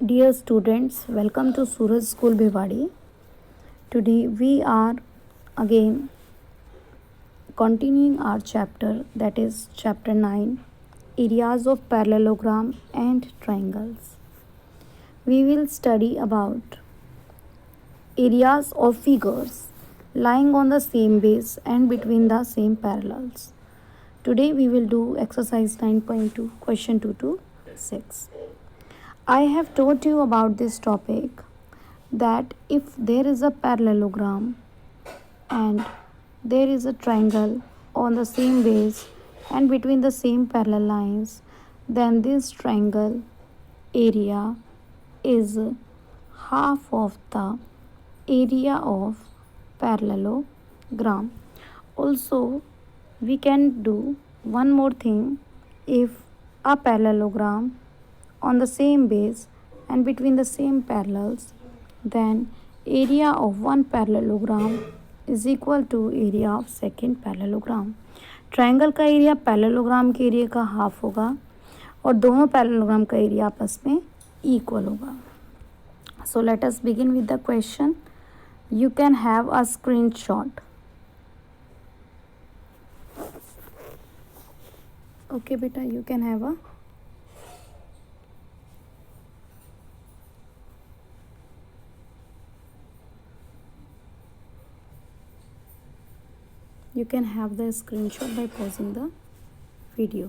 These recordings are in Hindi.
Dear students, welcome to Suraj School Bhiwadi. Today we are again continuing our chapter, that is chapter 9, areas of parallelogram and triangles. We will study about areas of figures lying on the same base and between the same parallels. Today we will do exercise 9.2, question 2 to 6. I have told you about this topic that if there is a parallelogram and there is a triangle on the same base and between the same parallel lines, then this triangle area is half of the area of parallelogram. Also, we can do one more thing. If a parallelogram on the same base and between the same parallels, then area of one parallelogram is equal to area of second parallelogram. Triangle का एरिया पैरेललोग्राम के एरिया का हाफ होगा और दोनों पैरेललोग्राम का एरिया आपस में इक्वल होगा. So let us begin with the question. You can have a screenshot. Okay बेटा, you can have a you can have the screenshot by pausing the video.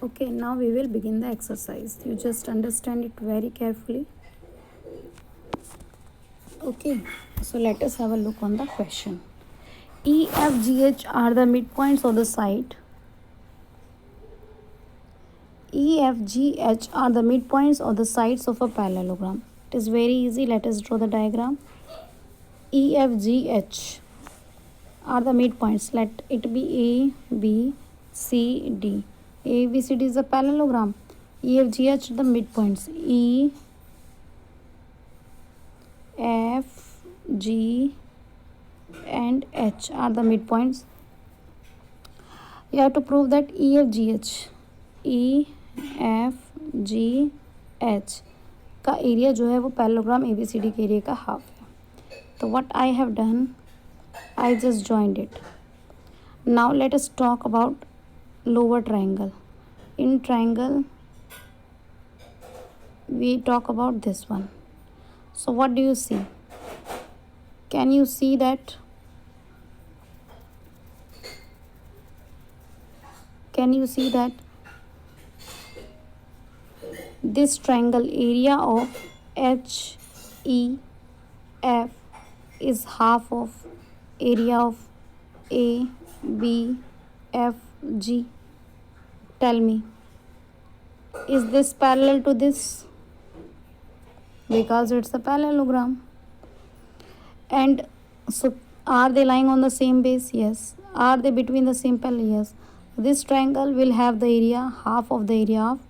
Okay, now we will begin the exercise. You just understand it very carefully. Okay, so let us have a look on the question. E, F, G, H are the midpoints of the side. E, F, G, H are the midpoints of the sides of a parallelogram. It is very easy. Let us draw the diagram. E, F, G, H are the midpoints. Let it be A, B, C, D. A, B, C, D is a parallelogram. E, F, G, H are the midpoints. E, F, G, and H are the midpoints. You have to prove that E, F, G, H का एरिया जो है वो पैरेललोग्राम ABCD के एरिया का हाफ है. तो what I have done, I just joined it. Now let us talk about lower triangle. In triangle we talk about this one. So what do you see? Can you see that? Can you see that this triangle area of HEF is half of area of ABFG? Tell me, is this parallel to this? Because it's a parallelogram. And so are they lying on the same base? Yes. Are they between the same parallel? Yes. This triangle will have the area, half of the area of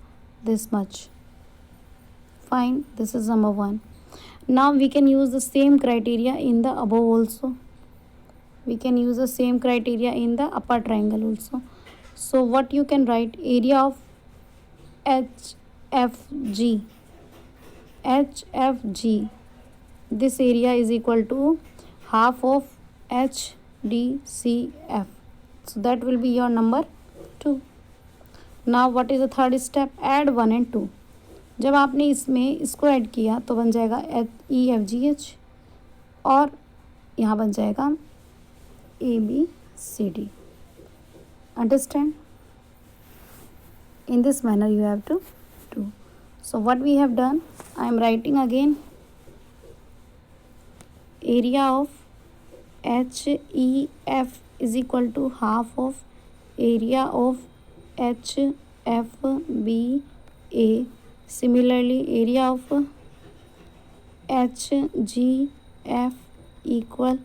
this much. Fine, this is number 1. Now we can use the same criteria in the above also. We can use the same criteria in the upper triangle also. So what you can write, area of HFG. This area is equal to half of HDCF. So that will be your number 2. Now what is the third step? Add 1 and 2. जब आपने इसमें इसको ऐड किया तो बन जाएगा EFGH और यहाँ बन जाएगा ABCD. Understand? In this manner you have to do. So what we have done, I am writing again. Area of HEF is equal to half of area of HFBA. Similarly, area of HGF equal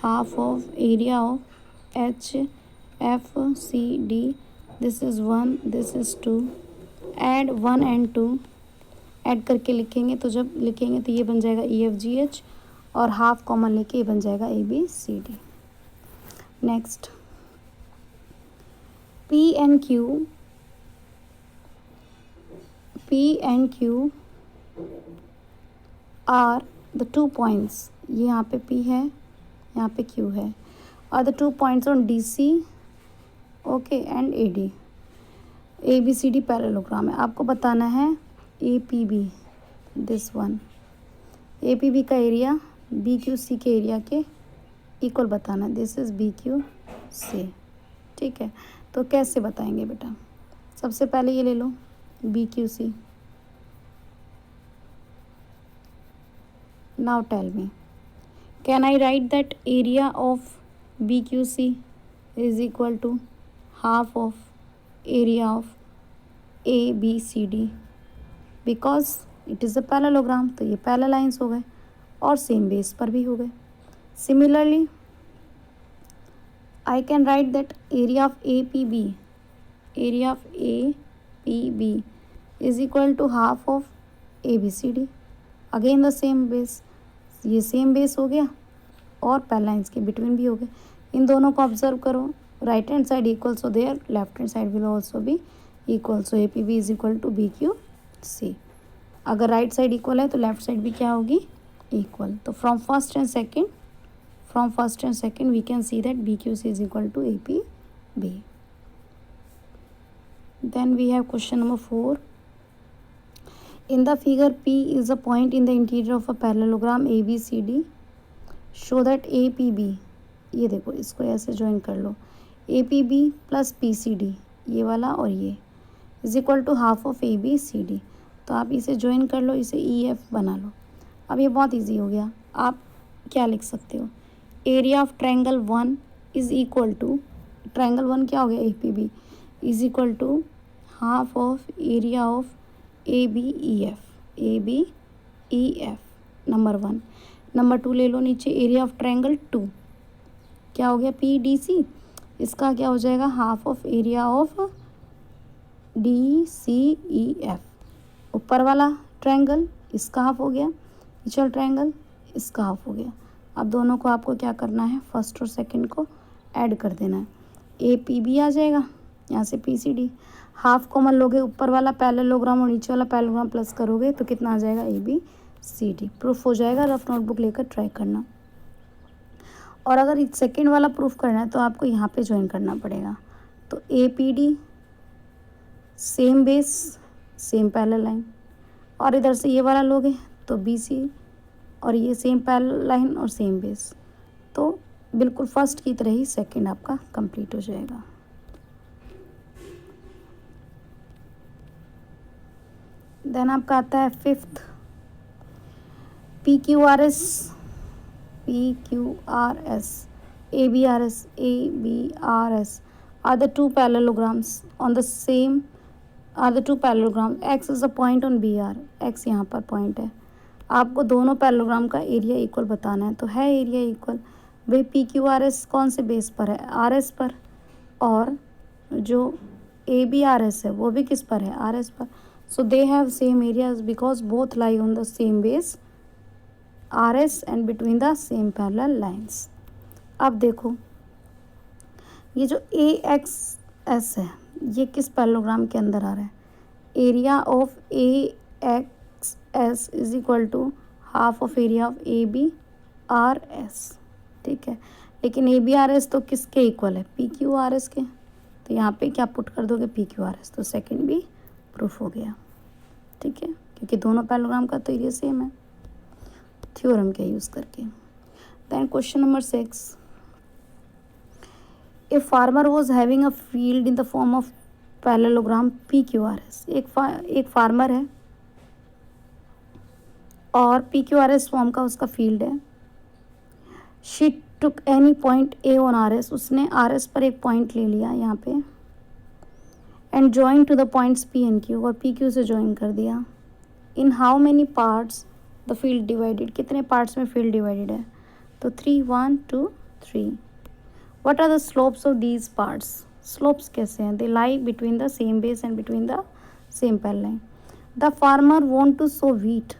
half of area of HFCD. This is 1, this is 2. Add 1 and 2. Add करके लिखेंगे, तो जब लिखेंगे तो ये बन जाएगा EFGH और हाफ कॉमन लेके ये बन जाएगा ABCD। Next P and Q are the 2 points, ये यहाँ पे P है, यहाँ पे Q है, are the 2 points on DC okay and AD। ABCD parallelogram है, आपको बताना है APB, दिस वन APB का एरिया BQC के एरिया के इक्वल बताना, दिस इज़ BQC। ठीक है, तो कैसे बताएंगे बेटा? सबसे पहले ये ले लो BQC। Now tell me, can I write that area of BQC is equal to half of area of ABCD, because it is a parallelogram, तो ये पैरेलल लाइंस हो गए और सेम बेस पर भी हो गए। Similarly I can write that area of APB is equal to half of ABCD, again the same base, ये सेम बेस हो गया और पैरेलल लाइंस के बिटवीन भी हो गए। इन दोनों को ऑब्जर्व करो, right hand side equal, so there left hand side will also be equal, so APB is equal to BQC। अगर राइट साइड इक्वल है तो लेफ्ट साइड भी क्या होगी? इक्वल। तो from first and second we can see that BQC is equal to APB. Then we have question number 4. In the figure, P is a point in the interior of a parallelogram ABCD. Show that APB, ये देखो इसको ऐसे ज्वाइन कर लो, APB प्लस PCD, ये वाला और ये is equal to half of ABCD। तो आप इसे ज्वाइन कर लो, इसे EF बना लो। अब ये बहुत इजी हो गया, आप क्या लिख सकते हो? Area of triangle 1 is equal to, triangle 1 क्या हो गया? APB is equal to half of area of ABEF, number 1। Number 2 ले लो नीचे, एरिया ऑफ ट्रायंगल 2 क्या हो गया? PDC, इसका क्या हो जाएगा? Half of area of DCEF। ऊपर वाला ट्रायंगल इसका हाफ हो गया, नीचे ट्रायंगल इसका हाफ हो गया। अब दोनों को आपको क्या करना है? फर्स्ट और सेकंड को ऐड कर देना है, APB आ जाएगा, यहाँ से PCD, हाफ कॉमन लोगे, ऊपर वाला पैरेललोग्राम और नीचे वाला पैरेललोग्राम प्लस करोगे तो कितना आ जाएगा? ABCD। प्रूफ हो जाएगा, रफ नोटबुक लेकर ट्राई करना। और अगर सेकंड वाला प्रूफ करना है तो आपको यहाँ पे ज्वाइन करना पड़ेगा। तो APD same base same parallel line, और इधर से ये वाला लोगे तो BC और ये सेम पैरेलल लाइन और सेम बेस, तो बिल्कुल फर्स्ट की तरह ही सेकंड आपका कंप्लीट हो जाएगा। देन आपका आता है 5th, PQRS, ABRS are the two parallelograms on the same, X is a point on BR, X यहाँ पर पॉइंट है। आपको दोनों पैरेललोग्राम का एरिया इक्वल बताना है, तो है एरिया इक्वल। भाई PQRS कौन से बेस पर है? RS पर, और जो ABRS है वो भी किस पर है? RS पर। So they have same areas because both lie on the same base RS and between the same parallel lines. अब देखो ये जो AXS है ये किस पैरेललोग्राम के अंदर आ रहा है? Area of AXS is equal to half of area of ABRS। ठीक है, लेकिन ABRS तो किसके इक्वल है? PQRS के। तो यहाँ पे क्या पुट कर दोगे? PQRS, तो सेकंड भी प्रूफ हो गया। ठीक है, क्योंकि दोनों पैरेललोग्राम का तो एरिया सेम है, थ्योरम के यूज़ करके। Then question number 6, a farmer was having a field in the form of parallelogram PQRS। एक फार्मर है और PQRS फॉर्म का उसका फील्ड है। She took any point A on RS, उसने RS पर एक पॉइंट ले लिया यहाँ पे, and join to the points P and Q, और PQ से ज्वाइन कर दिया। In how many parts the field divided, कितने पार्ट्स में फील्ड डिवाइडेड है? तो 3, 1, 2, 3। What are the slopes of these parts? Slopes कैसे हैं? They lie between the same base and between the same parallel line. The farmer want to sow wheat,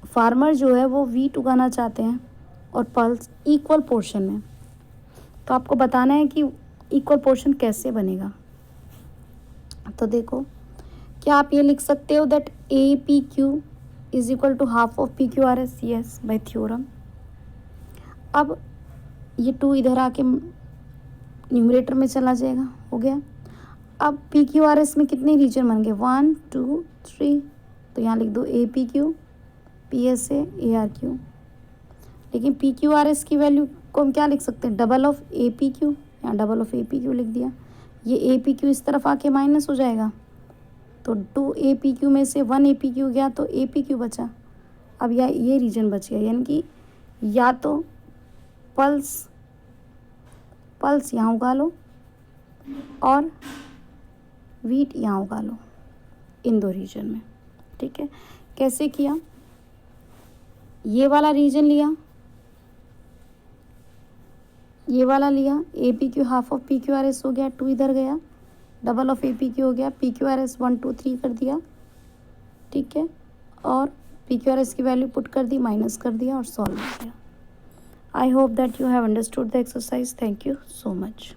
farmer जो है वो वीट उगाना चाहते हैं और पल्स इक्वल पोर्शन में। तो आपको बताना है कि इक्वल पोर्शन कैसे बनेगा। तो देखो, क्या आप ये लिख सकते हो that A P Q is equal to half of P Q R S? Yes, by theorem. अब ये 2 इधर आके न्यूमरेटर में चला जाएगा, हो गया। अब पी क्यू आर एस में कितने रीजन बन गए? 1 2 3, तो यहाँ लिख दो A P Q, P S A R Q. लेकिन पी क्यू आर एस की वैल्यू को हम क्या लिख सकते हैं? Double of A P Q, यहाँ double of A P Q लिख दिया। ये ए पी क्यू इस तरफ आके माइनस हो जाएगा, तो 2 ए पी क्यू में से 1 ए पी क्यू गया तो ए पी क्यू बचा। अब ये रीजन बच गया, यानी कि या तो पल्स यहाँ उगा लो और वीट यहाँ उगा लो, इन 2 रीजन में। ठीक है, कैसे किया? ये वाला रीजन लिया, ये वाला लिया, ए P Q half of P Q R S हो गया, 2 इधर गया, double of A P Q हो गया, पी क्यू आर एस 1 2 3 कर दिया। ठीक है, और पी क्यू आर एस की वैल्यू पुट कर दी, माइनस कर दिया और सॉल्व हो गया। I hope that you have understood the exercise. Thank you so much.